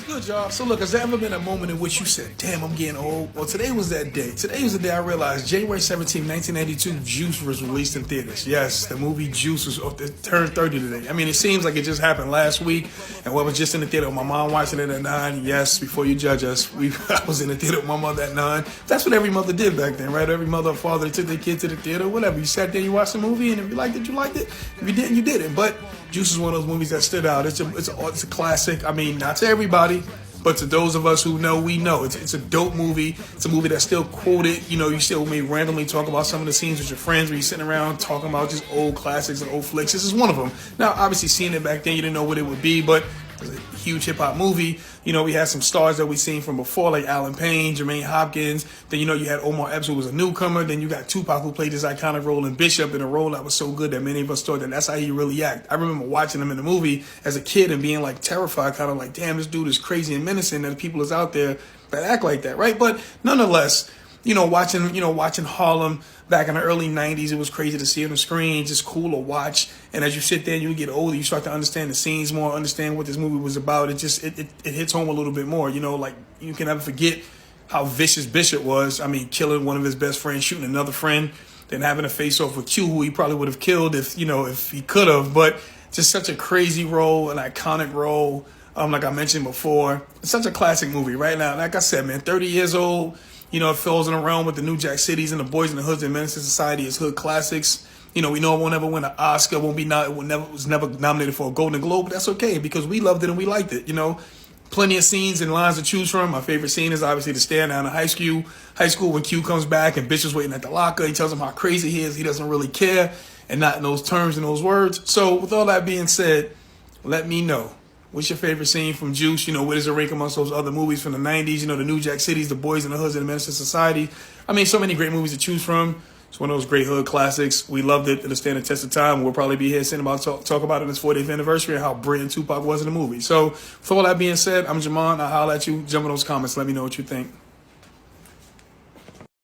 Good job. So look, has there ever been a moment in which you said, damn, I'm getting old? Well, today was that day. Today was the day I realized January 17, 1992, Juice was released in theaters. Yes, the movie Juice was it turned 30 today. I mean, it seems like it just happened last week. And what was just in the theater with my mom watching it at 9. Yes, before you judge us, I was in the theater with my mother at 9. That's what every mother did back then, right? Every mother or father took their kid to the theater, whatever. You sat there, you watched the movie, and if you liked it, you liked it. If you didn't, you didn't. But Juice is one of those movies that stood out. It's a classic. I mean, not to everybody, but to those of us who know, we know. It's a dope movie. It's a movie that's still quoted. You know, you still may randomly talk about some of the scenes with your friends where you're sitting around talking about just old classics and old flicks. This is one of them. Now, obviously, seeing it back then, you didn't know what it would be, but it was a huge hip-hop movie. You know, we had some stars that we seen from before, like Alan Payne, Jermaine Hopkins. Then, you know, you had Omar Epps, who was a newcomer. Then you got Tupac, who played this iconic role in Bishop, in a role that was so good that many of us thought that that's how he really act. I remember watching him in the movie as a kid and being, like, terrified, kind of like, damn, this dude is crazy and menacing, that people is out there that act like that, right? But nonetheless, watching Harlem back in the early 90s, it was crazy to see on the screen, just cool to watch. And as you sit there and you get older, you start to understand the scenes more, understand what this movie was about. It hits home a little bit more. You know, like, you can never forget how vicious Bishop was. I mean, killing one of his best friends, shooting another friend, then having a face-off with Q, who he probably would have killed if he could have. But just such a crazy role, an iconic role. Like I mentioned before, it's such a classic movie right now. Like I said, man, 30 years old. You know, it falls in a realm with the New Jack Cities and the Boys in the Hoods and Menace to Society as hood classics. You know, we know it won't ever win an Oscar, was never nominated for a Golden Globe, but that's okay because we loved it and we liked it. You know, plenty of scenes and lines to choose from. My favorite scene is obviously the stand down in high school when Q comes back and Bishop's waiting at the locker. He tells him how crazy he is. He doesn't really care, and not in those terms and those words. So with all that being said, let me know. What's your favorite scene from Juice? You know, where does it rank amongst those other movies from the 90s? You know, the New Jack Cities, the Boys in the Hoods, and the Menace to Society. I mean, so many great movies to choose from. It's one of those great hood classics. We loved it. It'll stand the test of time. We'll probably be here saying talk about it in its 40th anniversary and how brilliant Tupac was in the movie. So, with all that being said, I'm Jamon. I'll holler at you. Jump in those comments. Let me know what you think.